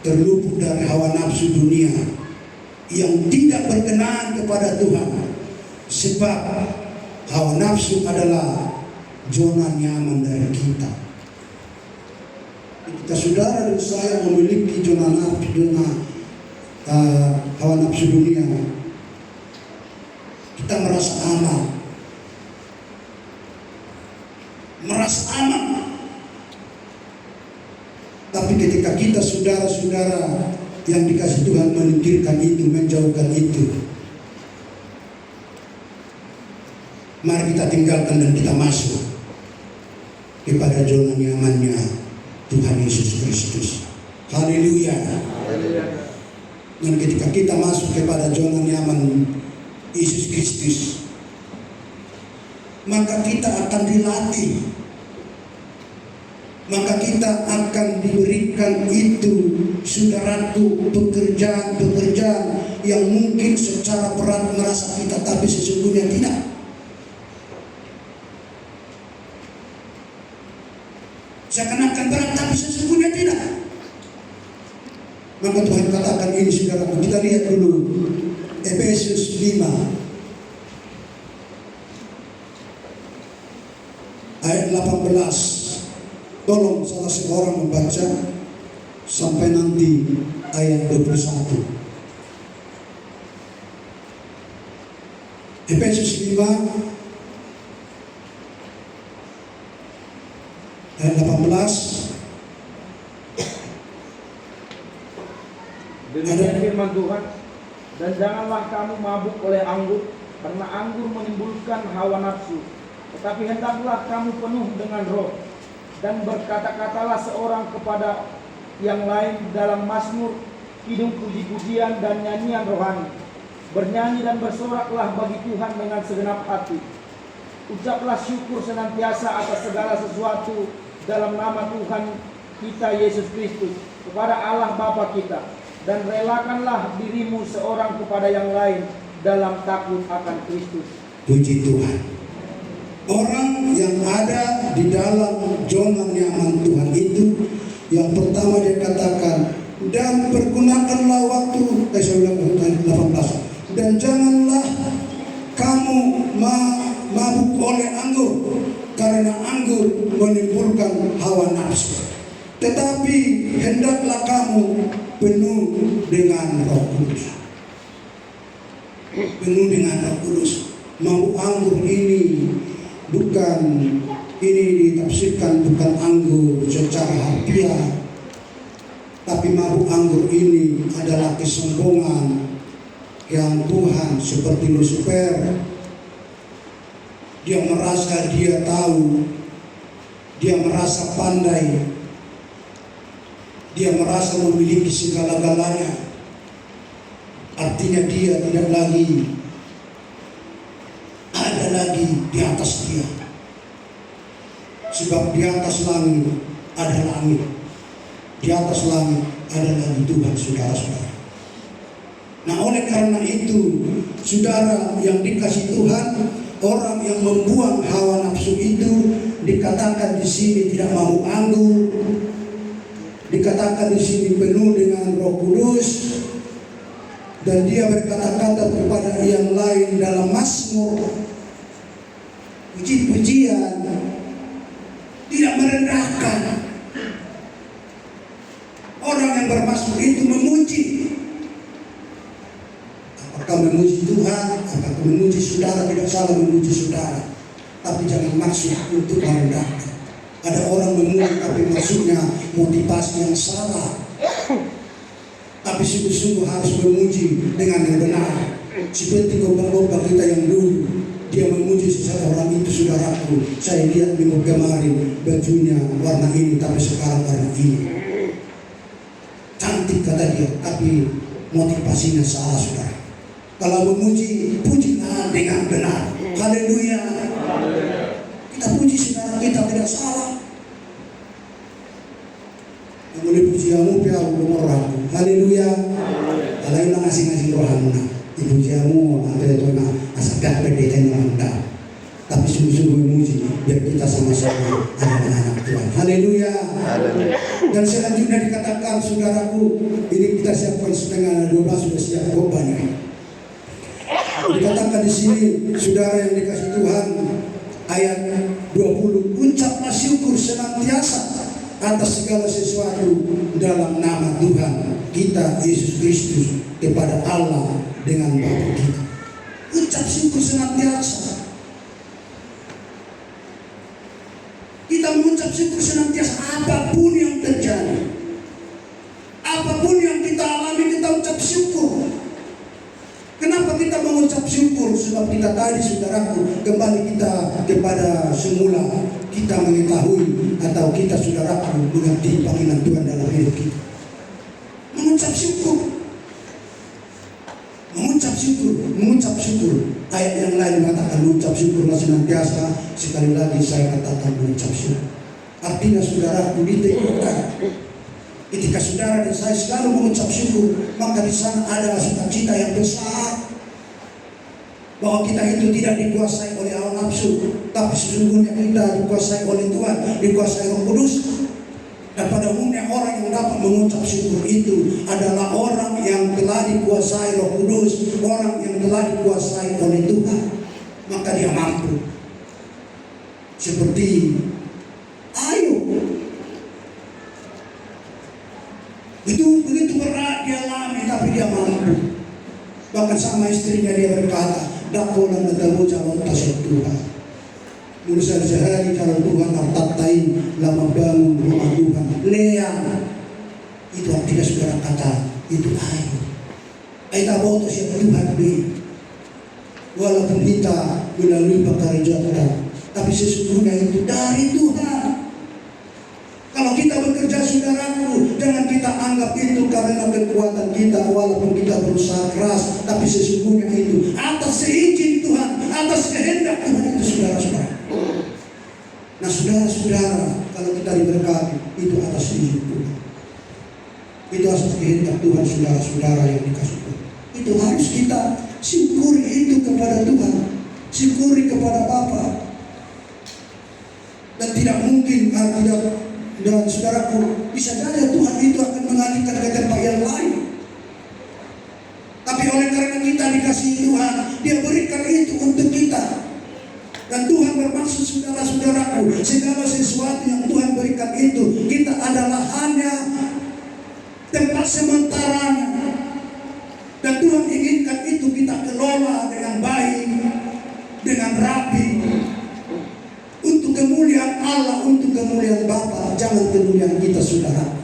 terluput dari hawa nafsu dunia yang tidak berkenan kepada Tuhan. Sebab hawa nafsu adalah zona nyaman dari kita. Ketika saudara dan saya memiliki zona hawa nafsu dunia, kita merasa aman, Tapi ketika kita, saudara-saudara yang dikasih Tuhan, menyingkirkan itu, menjauhkan itu, mari kita tinggalkan dan kita masuk kepada zona nyamannya Tuhan Yesus Kristus. Haleluya. Dan ketika kita masuk kepada zona nyaman Yesus Kristus, maka kita akan dilatih, maka kita akan diberikan itu, saudaraku, pekerjaan-pekerjaan yang mungkin secara berat merasa kita, tapi sesungguhnya tidak. Seakan-akan berat, tapi sesungguhnya tidak. Maka Tuhan katakan ini, saudaraku, kita lihat dulu Efesus 5 ayat 18. Tolong salah seorang membaca sampai nanti ayat 21. Efesus 5 ayat 18. Demikian firman Tuhan, dan janganlah kamu mabuk oleh anggur karena anggur menimbulkan hawa nafsu. Tetapi hendaklah kamu penuh dengan roh, dan berkata-katalah seorang kepada yang lain dalam mazmur, kidung puji-pujian dan nyanyian rohani. Bernyanyi dan bersoraklah bagi Tuhan dengan segenap hati. Ucaplah syukur senantiasa atas segala sesuatu dalam nama Tuhan kita Yesus Kristus kepada Allah Bapa kita, dan relakanlah dirimu seorang kepada yang lain dalam takut akan Kristus. Puji Tuhan. Orang yang ada di dalam zona nyaman Tuhan itu, yang pertama dia katakan, dan pergunakanlah waktu, saya ulang 18, dan janganlah kamu mabuk oleh anggur, karena anggur menimbulkan hawa nafsu. Tetapi hendaklah kamu penuh dengan Roh Kudus. Penuh dengan Roh Kudus. Mabuk anggur ini bukan, ini ditafsirkan bukan anggur secara harfiah, tapi mabuk anggur ini adalah kesombongan yang Tuhan, seperti Lucifer. Dia merasa dia tahu, dia merasa pandai, dia merasa memiliki segala-galanya. Artinya dia tidak lagi ada lagi di atas dia, sebab di atas langit ada langit, di atas langit ada lagi Tuhan, saudara-saudara. Nah, oleh karena itu, saudara yang dikasih Tuhan, orang yang membuang hawa nafsu itu dikatakan di sini tidak mau anggur, dikatakan di sini penuh dengan Roh Kudus, dan dia berkata-kata kepada yang lain dalam mazmur, puji-pujian, tidak merendahkan. Orang yang bermazmur itu memuji. Apakah memuji Tuhan, apakah memuji saudara, tidak salah memuji saudara, tapi jangan maksud untuk merendahkan. Ada orang memuji tapi maksudnya motivasi yang salah. Tapi sungguh-sungguh harus memuji dengan yang benar. Seperti khotbah kita yang dulu, dia memuji seseorang itu, saudaraku, saya lihat minggu kemarin bajunya warna ini, tapi sekarang warna ini. Cantik kata dia, tapi motivasinya salah, saudara. Kalau memuji, pujilah dengan benar. Haleluya. Kita puji saudara kita, tidak salah. Yang boleh puji kamu piau orang. Haleluya. Kalau yang ngasih rohana, dipuji kamu ada itu na asapnya berdeta anda. Tapi sungguh-sungguh memuji biar kita sama-sama anak-anak Tuhan. Haleluya. Dan selanjutnya dikatakan, saudaraku, ini kita siapkan setengah 12 sudah siap khotbahnya. Dikatakan di sini, saudara yang dikasih Tuhan, ayat 20, ucaplah syukur senantiasa atas segala sesuatu dalam nama Tuhan kita Yesus Kristus kepada Allah dengan Bapa kita. Ucap syukur senantiasa. Kita mengucap syukur senantiasa apapun yang terjadi, apapun yang kita alami, kita ucap syukur. Kenapa kita mengucap syukur? Sebab kita tadi, saudaraku, kembali kita kepada semula, kita mengetahui atau kita, saudaraku, mengerti panggilan Tuhan dalam hidup kita. Mengucap syukur, mengucap syukur, mengucap syukur. Ayat yang lain mengatakan mengucap syukurlah senantiasa. Sekali lagi saya katakan mengucap syukur. Artinya, saudaraku, diteguhkan. Ketika saudara dan saya selalu mengucap syukur, maka di sana ada sukacita yang besar, bahwa kita itu tidak dikuasai oleh hawa nafsu, tapi sesungguhnya kita dikuasai oleh Tuhan, dikuasai Roh Kudus. Dan pada umumnya orang yang dapat mengucap syukur itu adalah orang yang telah dikuasai Roh Kudus, orang yang telah dikuasai oleh Tuhan, maka dia mampu. Seperti Ayub, itu begitu berat dia alami, tapi dia mampu. Bahkan sama istrinya dia berkata, dakolan nadamu calon tasya Tuhan. Nulisan sehari calon Tuhan artatain lama bangun rumah Tuhan. Lea, itu artinya saudara kata, itu Ayub. Ayub boto siya Tuhan be. walaupun kita melalui pekerjaan kita, tapi sesungguhnya itu dari Tuhan. Kalau kita bekerja, saudaraku, jangan kita anggap itu karena kekuatan kita, walaupun kita berusaha keras, tapi sesungguhnya itu atas seizin Tuhan, atas kehendak Tuhan itu, saudara-saudara. Nah, saudara-saudara, kalau kita diberkati, itu atas seizin Tuhan. Itu atas kehendak Tuhan, saudara-saudara yang dikasih Tuhan. Itu harus kita syukuri itu kepada Tuhan, syukuri kepada Bapa. Dan tidak mungkin dan saudaraku, bisa saja Tuhan itu akan mengalihkan ke tempat yang lain. Tapi oleh karena kita dikasih Tuhan, Dia berikan itu untuk kita. Dan Tuhan bermaksud, saudara-saudaraku, segala sesuatu yang Tuhan berikan itu, kita adalah hanya tempat sementara. Dan Tuhan inginkan itu kita kelola dengan baik, dengan rapi, untuk kemuliaan Allah, untuk kemuliaan Bapa, jangan kemuliaan kita, saudara.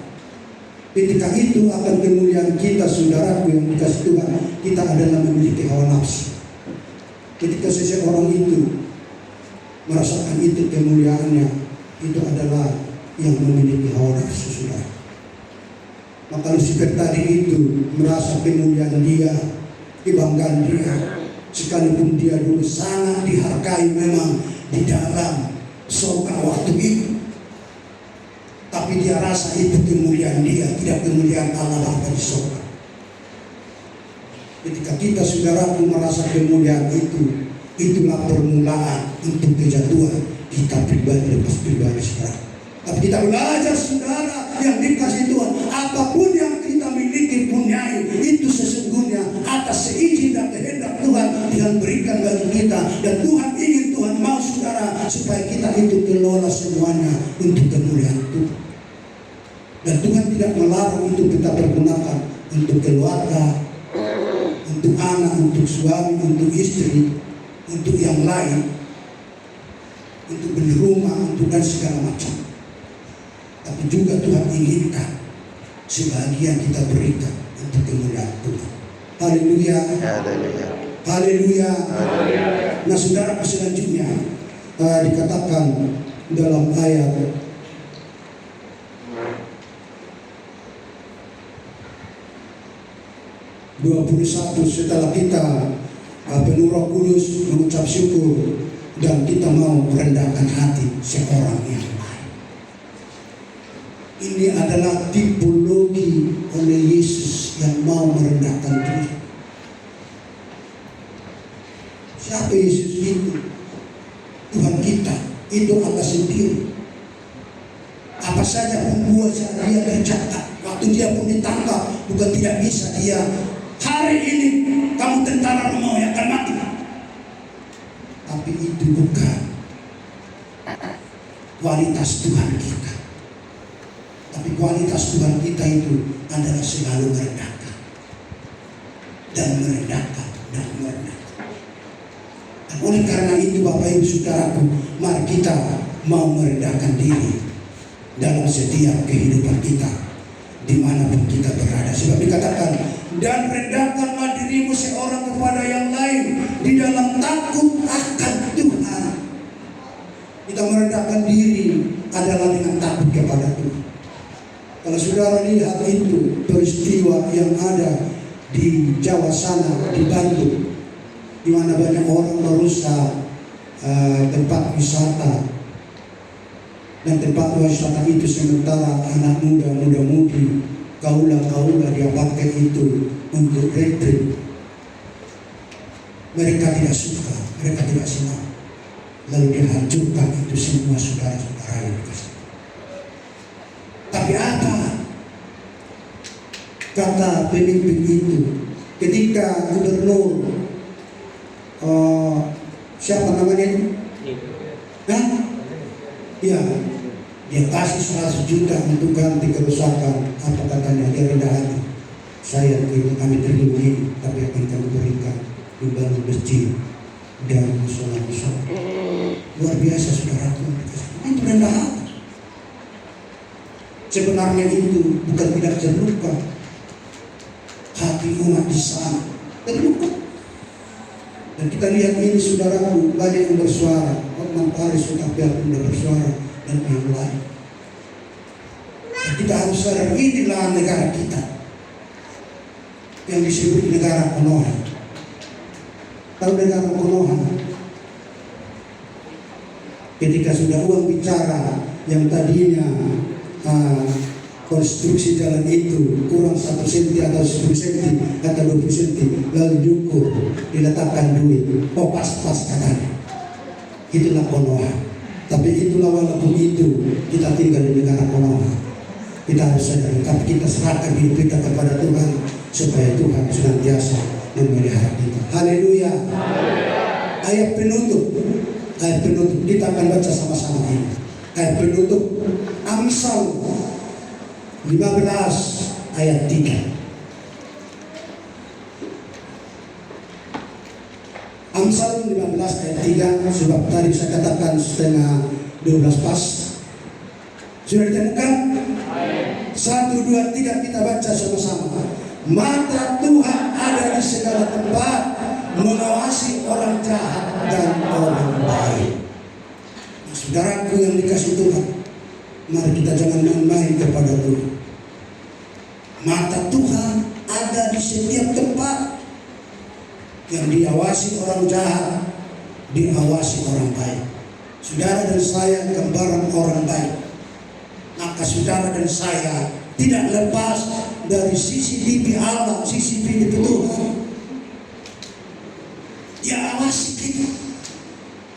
Ketika itu akan kemuliaan kita, saudaraku yang dikasih Tuhan, kita adalah memiliki hawa nafsu. Ketika seseorang itu merasakan itu kemuliaannya, itu adalah yang memiliki hawa nafsu, saudara. Maka Lucifer tadi itu merasa kemuliaan dia, kebanggaan dia, sekalipun dia dulu sangat dihargai memang di dalam surga waktu itu, tapi dia rasa itu kemuliaan dia, tidak kemuliaan Allah Bapa di surga. Ketika kita, saudaraku, merasa kemuliaan itu, itulah permulaan untuk kejatuhan kita pribadi lepas pribadi, saudara. Tapi kita belajar, saudara, yang dikasih Tuhan, apapun yang kita miliki, punyai, itu sesungguhnya atas seizin dan kehendak Tuhan yang berikan bagi kita. Dan Tuhan ingin, Tuhan mau, saudara, supaya kita itu kelola semuanya untuk kemuliaan Tuhan. Dan Tuhan tidak melarang untuk kita pergunakan untuk keluarga, untuk anak, untuk suami, untuk istri, untuk yang lain, untuk beli rumah, untuk dan segala macam. Tapi juga Tuhan inginkan sebagian kita berikan untuk kemuliaan Tuhan. Haleluya. Haleluya. Nah, saudara, selanjutnya dikatakan dalam ayat 21, setelah kita penuh Roh Kudus, mengucap syukur, dan kita mau merendahkan hati seorang yang lain. Ini adalah tipologi oleh Yesus yang mau merendahkan diri. Siapa Yesus itu? Tuhan kita. Itu Allah sendiri. Apa saja membuat dia tercatat. Waktu dia pun ditangkap, bukan tidak bisa dia, hari ini kamu tentara Romawi akan mati. Tapi itu bukan kualitas Tuhan kita. Tapi kualitas Tuhan kita itu adalah selalu merendahkan dan merendahkan dan merendahkan. Dan oleh karena itu, Bapak Ibu Saudaraku, mari kita mau merendahkan diri dalam setiap kehidupan kita, dimanapun kita berada. Sebab dikatakan, dan rendahkanlah dirimu seorang kepada yang lain di dalam takut akan Tuhan. Kita merendahkan diri adalah dengan takut kepada Tuhan. Kalau saudara lihat itu peristiwa yang ada di Jawa sana, di Bandung, di mana banyak orang merusak tempat wisata, dan tempat wisata itu sementara anak muda, muda-mudi, kaula-kaula dia pakai itu untuk retreat. Mereka tidak suka, mereka tidak senang. Lalu dihancurkan itu semua, saudara-saudara yang dikasih. Tapi apa kata pemimpin itu ketika gubernur siapa namanya itu? Ya, dia kasih 100 juta untuk ganti kerusakan. Apa katanya? Dia rendah hati. Saya kami terima ini, tapi akan kami berikan membangun masjid dan musola-musola. Luar biasa, saudaraku. Itu rendah hati. Sebenarnya itu bukan tidak terluka hati umat di sana, terluka. Dan Dan kita lihat ini saudaraku, banyak yang bersuara. Hotman Paris sudah bersuara dan yang lain. Dan kita harus sadar inilah negara kita yang disebut negara Konoha. Tahu negara Konoha? Ketika sudah uang bicara yang tadinya konstruksi jalan itu kurang 1 senti atau 10 senti atau 20 senti lalu diukur, diletakkan duit, oh pas-pas katanya. Itulah Konoha. Tapi itulah walaupun itu kita tinggal di negara Konoha, kita harus sadar, tapi kita serahkan hidup kita kepada Tuhan supaya Tuhan senantiasa memelihara kita. Haleluya. Ayat penutup kita akan baca sama-sama ini. Ayat penutup Amsal 15 ayat 3. Amsal 15 ayat 3, sebab tadi saya katakan setengah 12 pas. Sudah ditemukan? 1, 2, 3 kita baca sama-sama. Mata Tuhan ada di segala tempat, mengawasi orang jahat dan orang baik. Saudaraku yang dikasih Tuhan, mari kita jangan main-main kepada Tuhan. Mata Tuhan ada di setiap tempat, yang diawasi orang jahat, diawasi orang baik. Saudara dan saya gambaran orang baik, maka saudara dan saya tidak lepas dari CCTV Allah, CCTV Tuhan. Dia awasi kita.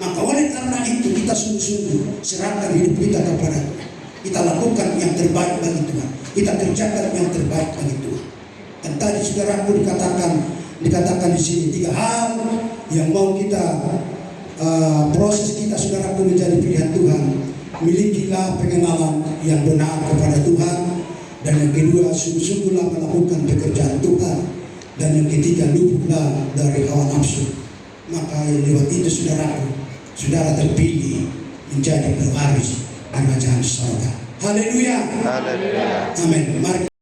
Maka oleh karena itu kita sungguh-sungguh serahkan hidup kita kepada Tuhan. Kita lakukan yang terbaik bagi Tuhan. Kita kerjakan yang terbaik bagi Tuhan. Dan tadi saudaraku dikatakan di sini 3 hal yang mau kita proses kita saudaraku menjadi pilihan Tuhan. Milikilah pengenalan yang benar kepada Tuhan. Dan yang kedua, sungguh-sungguhlah melakukan pekerjaan Tuhan. Dan yang ketiga, luputlah dari hawa nafsu. Maka lewat itu saudara terpilih menjadi pewaris kerajaan surga. Haleluya. Amin. Mari